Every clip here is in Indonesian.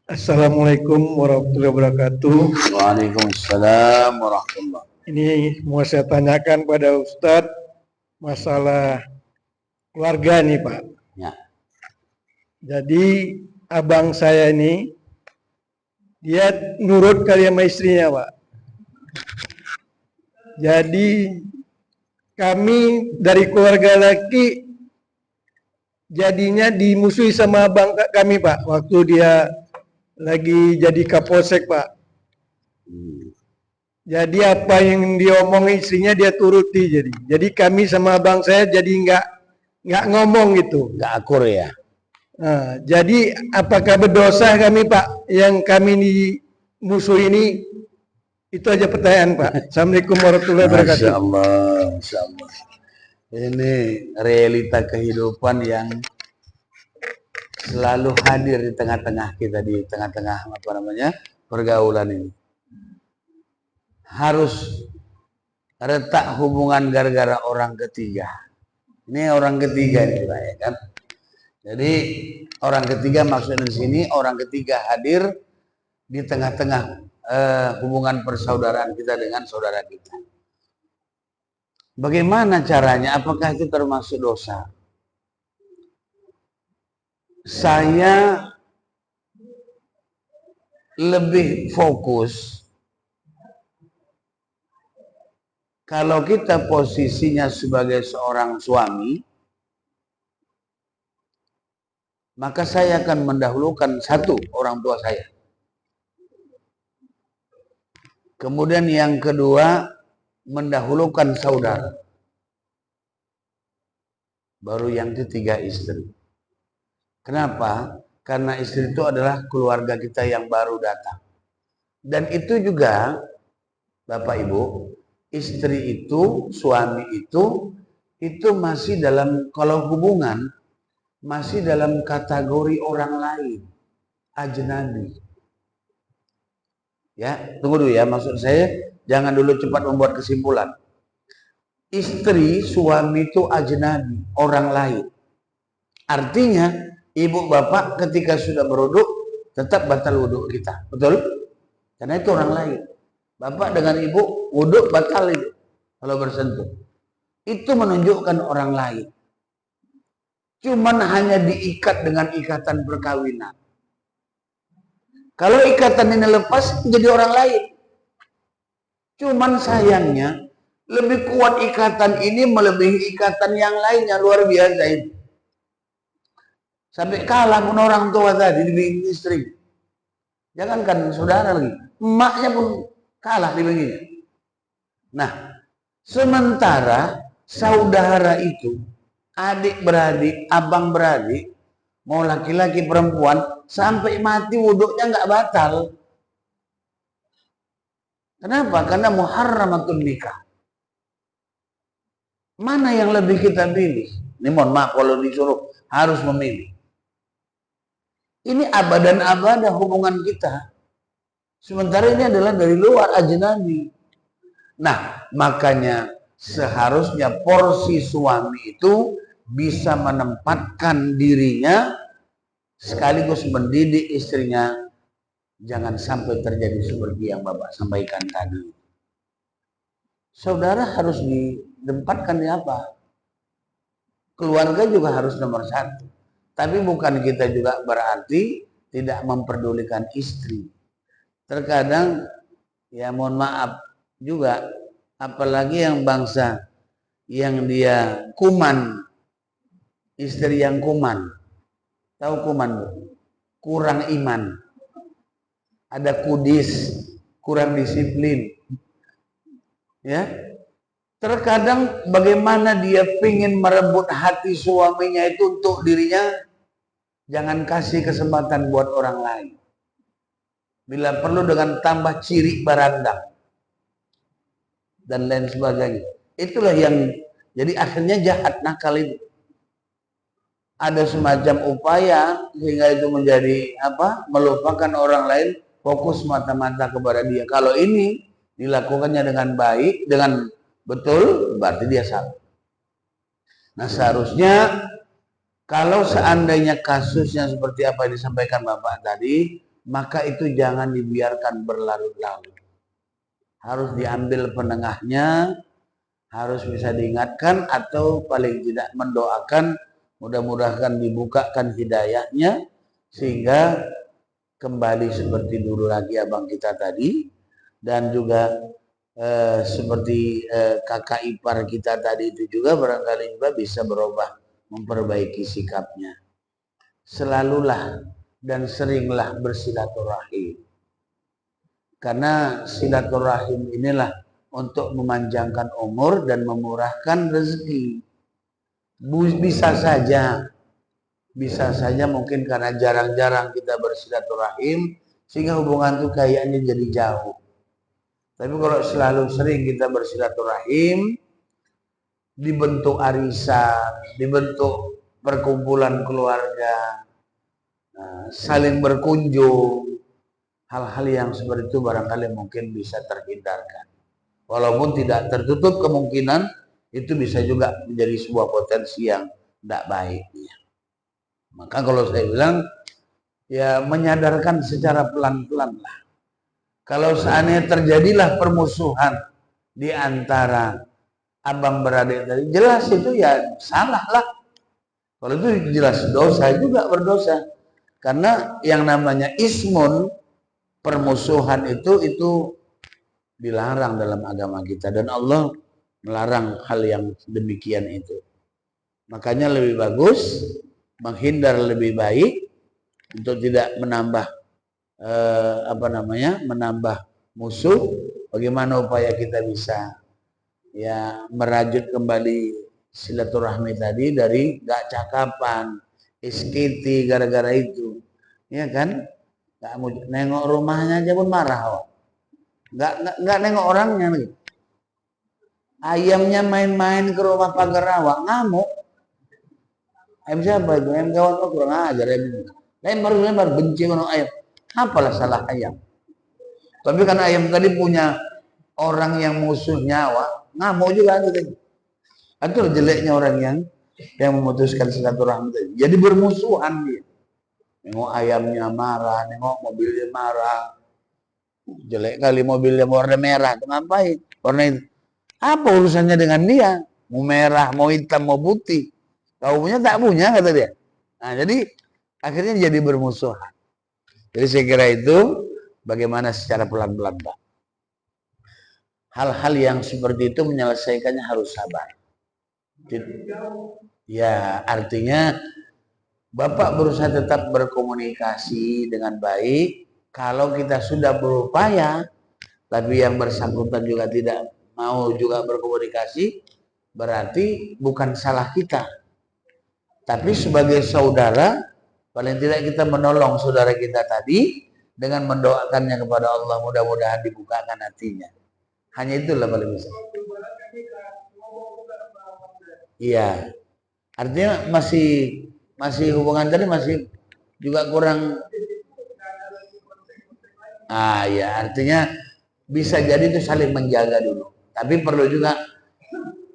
Assalamualaikum warahmatullahi wabarakatuh. Waalaikumsalam warahmatullahi. Ini mau saya tanyakan pada Ustadz masalah keluarga nih Pak. Ya. Jadi abang saya ini dia nurut kali sama istrinya Pak. Jadi kami dari keluarga laki jadinya dimusuhi sama abang kami Pak waktu dia lagi jadi Kapolsek Pak. Jadi apa yang diomongin istrinya dia turuti jadi kami sama abang saya jadi nggak ngomong gitu. Nggak akur ya. Nah, jadi apakah berdosa kami Pak yang kami musuh ini? Itu aja pertanyaan Pak. Assalamualaikum warahmatullahi wabarakatuh. Masya Allah, Masya Allah. Ini realita kehidupan yang selalu hadir di tengah-tengah kita, di tengah-tengah pergaulan ini. Harus retak hubungan gara-gara orang ketiga. Ini orang ketiga nih Pak, ya kan? Jadi orang ketiga maksudnya di sini orang ketiga hadir di tengah-tengah hubungan persaudaraan kita dengan saudara kita. Bagaimana caranya? Apakah itu termasuk dosa? Saya lebih fokus kalau kita posisinya sebagai seorang suami, maka saya akan mendahulukan satu, orang tua saya. Kemudian yang kedua, mendahulukan saudara. Baru yang ketiga istri. Kenapa? Karena istri itu adalah keluarga kita yang baru datang. Dan itu juga, Bapak Ibu, istri itu, suami itu masih dalam, kalau hubungan, masih dalam kategori orang lain, ajnabi. Ya, tunggu dulu ya, maksud saya jangan dulu cepat membuat kesimpulan. Istri, suami itu ajnabi, orang lain. Artinya, ibu bapak ketika sudah berwudhu tetap batal wudhu kita, betul? Karena itu orang lain. Bapak dengan ibu wudhu batal itu kalau bersentuh. Itu menunjukkan orang lain. Cuman hanya diikat dengan ikatan perkawinan. Kalau ikatan ini lepas jadi orang lain. Cuman sayangnya lebih kuat ikatan ini melebihi ikatan yang lainnya, luar biasa itu. Sampai kalah pun orang tua tadi dibikin istri. Jangankan saudara lagi, emaknya pun kalah dibikin. Nah, sementara saudara itu, adik beradik, abang beradik, mau laki-laki perempuan, sampai mati wuduknya nggak batal. Kenapa? Karena muharramatun nikah. Mana yang lebih kita pilih? Ini mohon maaf kalau disuruh harus memilih. Ini abadan-abadah hubungan kita. Sementara ini adalah dari luar ajnabi. Nah, makanya seharusnya porsi suami itu bisa menempatkan dirinya sekaligus mendidik istrinya. Jangan sampai terjadi seperti yang Bapak sampaikan tadi. Saudara harus ditempatkan di apa? Keluarga juga harus nomor satu. Tapi bukan kita juga berarti tidak memperdulikan istri. Terkadang, ya mohon maaf juga, apalagi yang bangsa yang dia kuman, istri yang kuman. Tahu kuman bu? Kurang iman. Ada kudis, kurang disiplin. Ya, terkadang bagaimana dia ingin merebut hati suaminya itu untuk dirinya, jangan kasih kesempatan buat orang lain. Bila perlu dengan tambah ciri barandang dan lain sebagainya. Itulah yang jadi akhirnya jahat, nakal itu. Ada semacam upaya sehingga itu menjadi apa? Melupakan orang lain, fokus mata-mata kepada dia. Kalau ini dilakukannya dengan baik, dengan betul, berarti dia salah. Nah, seharusnya kalau seandainya kasusnya seperti apa yang disampaikan Bapak tadi, maka itu jangan dibiarkan berlarut-larut. Harus diambil penengahnya, harus bisa diingatkan atau paling tidak mendoakan mudah-mudahan dibukakan hidayahnya sehingga kembali seperti dulu lagi abang kita tadi, dan juga seperti kakak ipar kita tadi itu juga barangkali juga bisa berubah, memperbaiki sikapnya. Selalulah dan seringlah bersilaturahim, karena silaturahim inilah untuk memanjangkan umur dan memurahkan rezeki. Bisa saja mungkin karena jarang-jarang kita bersilaturahim sehingga hubungan itu kayaknya jadi jauh. Tapi kalau selalu sering kita bersilaturahim, dibentuk arisan, dibentuk perkumpulan keluarga, saling berkunjung, hal-hal yang seperti itu barangkali mungkin bisa terhindarkan. Walaupun tidak tertutup kemungkinan itu bisa juga menjadi sebuah potensi yang tidak baik. Maka kalau saya bilang, ya menyadarkan secara pelan-pelan lah. Kalau seandainya terjadilah permusuhan di antara abang beradik tadi, jelas itu ya salah lah. Kalau itu jelas dosa juga, berdosa. Karena yang namanya ismun, permusuhan itu dilarang dalam agama kita. Dan Allah melarang hal yang demikian itu. Makanya lebih bagus menghindar lebih baik untuk tidak menambah menambah musuh. Bagaimana upaya kita bisa ya merajut kembali silaturahmi tadi dari gak cakapan, SKT gara-gara itu, ya kan? Gak mau nengok rumahnya aja pun marah, gak nengok orangnya nih. Ayamnya main-main ke rumah pagar awak, ngamuk. Ayam siapa itu? Ayam kawan kok kurang ajar ayam. Lempar benci orang ayam. Apalah salah ayam? Tapi karena ayam tadi punya orang yang musuh nyawa, ngamuk juga gitu. Itu jeleknya orang yang memutuskan silaturahmi. Jadi bermusuhan dia. Nengok ayamnya marah, nengok mobilnya marah. Jelek kali mobilnya warna merah, itu ngapain? Warna itu. Apa urusannya dengan dia? Mau merah, mau hitam, mau putih. Kau punya tak punya, kata dia. Nah, jadi akhirnya jadi bermusuhan. Jadi saya kira itu bagaimana secara pelan-pelan, Pak. Hal-hal yang seperti itu menyelesaikannya harus sabar. Ya, artinya Bapak berusaha tetap berkomunikasi dengan baik. Kalau kita sudah berupaya, tapi yang bersangkutan juga tidak mau juga berkomunikasi, berarti bukan salah kita. Tapi sebagai saudara, paling tidak kita menolong saudara kita tadi dengan mendoakannya kepada Allah, mudah-mudahan dibukakan hatinya. Hanya itulah paling bisa. Iya. Artinya masih hubungan tadi masih juga kurang. Ya, artinya bisa jadi itu saling menjaga dulu. Tapi perlu juga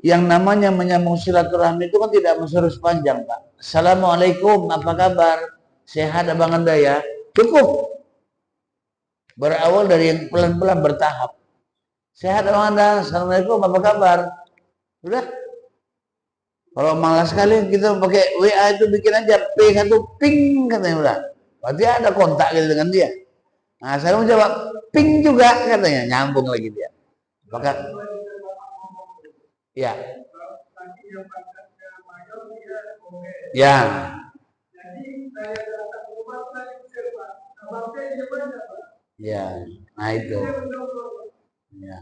yang namanya menyambung silaturahmi itu kan tidak harus panjang, Pak. Assalamualaikum, apa kabar? Sehat abang Anda ya? Cukup. Berawal dari yang pelan-pelan bertahap. Sehat abang Anda, Assalamualaikum, apa kabar? Sudah. Kalau malas sekali kita pakai WA itu bikin aja P1 ping katanya udah. Berarti ada kontak gitu dengan dia. Nah, saya mau jawab ping juga katanya, nyambung lagi dia. Maka ya. Ya. Ya, nah itu. Ya.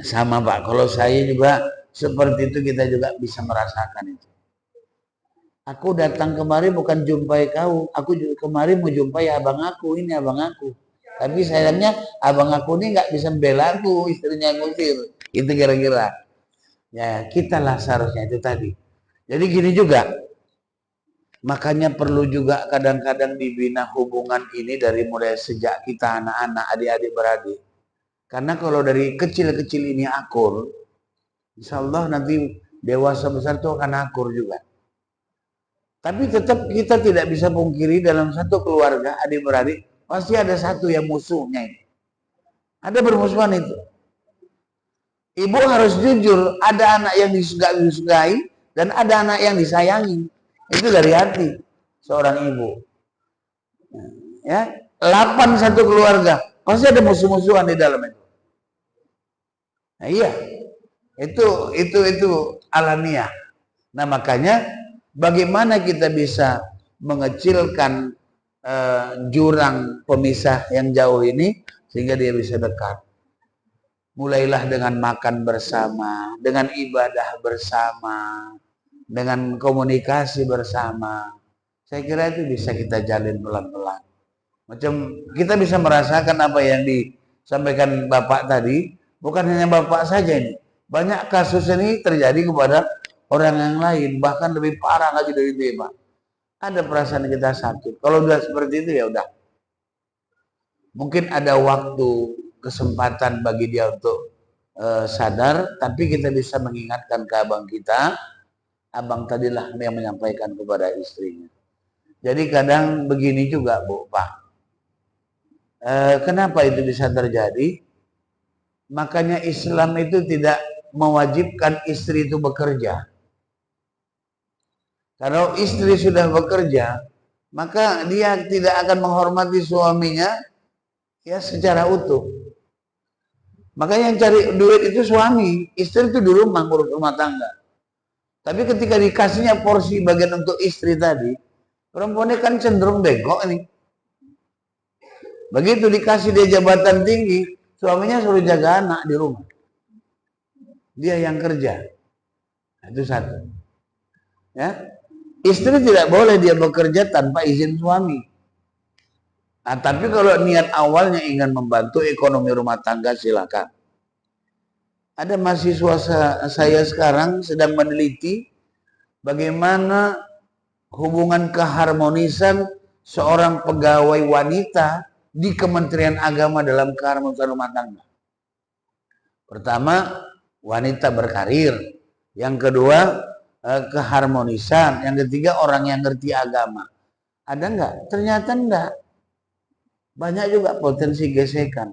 Sama Pak, kalau saya juga seperti itu, kita juga bisa merasakan itu. Aku datang kemari bukan jumpai kau, aku kemari mau jumpai abang aku, ini abang aku. Tapi sayangnya abang aku ini nggak bisa membela aku, istrinya ngusir. Itu kira-kira. Ya, kita lah seharusnya itu tadi. Jadi gini juga, makanya perlu juga kadang-kadang dibina hubungan ini dari mulai sejak kita anak-anak, adik-adik beradik. Karena kalau dari kecil-kecil ini akur, insya Allah nanti dewasa besar itu akan akur juga. Tapi tetap kita tidak bisa pungkiri dalam satu keluarga adik-beradik pasti ada satu yang musuhnya ini. Ada bermusuhan itu. Ibu harus jujur, ada anak yang disukai dan ada anak yang disayangi. Itu dari hati seorang ibu. Ya, 8 satu keluarga, pasti ada musuh-musuhan di dalam itu. Nah, iya. Itu alamiah. Nah, makanya bagaimana kita bisa mengecilkan jurang pemisah yang jauh ini sehingga dia bisa dekat. Mulailah dengan makan bersama, dengan ibadah bersama, dengan komunikasi bersama. Saya kira itu bisa kita jalin pelan-pelan. Macam kita bisa merasakan apa yang disampaikan Bapak tadi, bukan hanya Bapak saja ini. Banyak kasus ini terjadi kepada orang yang lain, bahkan lebih parah lagi dari itu, Pak. Ada perasaan kita sakit. Kalau udah seperti itu ya udah. Mungkin ada waktu, kesempatan bagi dia untuk sadar, tapi kita bisa mengingatkan ke abang kita. Abang tadilah yang menyampaikan kepada istrinya. Jadi kadang begini juga, Bu, Pak. Kenapa itu bisa terjadi? Makanya Islam itu tidak mewajibkan istri itu bekerja. Kalau istri sudah bekerja, maka dia tidak akan menghormati suaminya ya secara utuh. Makanya yang cari duit itu suami, istri itu di rumah ngurus rumah tangga. Tapi ketika dikasihnya porsi bagian untuk istri tadi, perempuannya kan cenderung bengkok ini. Begitu dikasih dia jabatan tinggi, suaminya suruh jaga anak di rumah. Dia yang kerja. Nah, itu satu. Ya. Istri tidak boleh dia bekerja tanpa izin suami. Nah, tapi kalau niat awalnya ingin membantu ekonomi rumah tangga, silakan. Ada mahasiswa saya sekarang sedang meneliti bagaimana hubungan keharmonisan seorang pegawai wanita di Kementerian Agama dalam keharmonisan rumah tangga. Pertama, wanita berkarir. Yang kedua, keharmonisan. Yang ketiga, orang yang ngerti agama. Ada enggak? Ternyata enggak. Banyak juga potensi gesekan.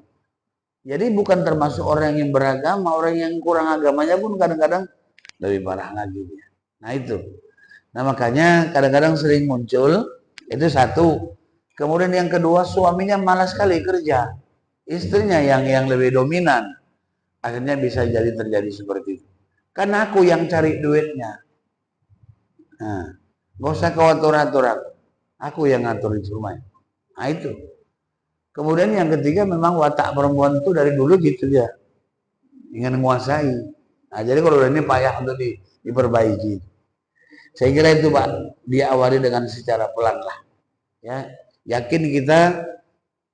Jadi bukan termasuk orang yang beragama, orang yang kurang agamanya pun kadang-kadang lebih parah lagi. Nah itu. Nah makanya kadang-kadang sering muncul, itu satu. Kemudian yang kedua, suaminya malas sekali kerja. Istrinya yang lebih dominan. Akhirnya bisa jadi terjadi seperti itu. Kan aku yang cari duitnya. Nah, gak usah kau atur-atur aku. Aku yang ngatur di rumah. Nah itu. Kemudian yang ketiga memang watak perempuan itu dari dulu gitu dia. Ingin menguasai. Nah jadi kalau ini payah untuk diperbaiki. Saya kira itu Pak, diawali dengan secara pelan lah. Ya, yakin kita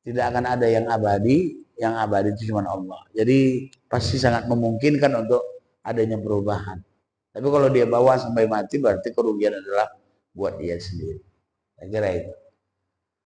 tidak akan ada yang abadi itu cuma Allah. Jadi pasti sangat memungkinkan untuk adanya perubahan. Tapi kalau dia bawa sampai mati berarti kerugian adalah buat dia sendiri. Saya kira itu.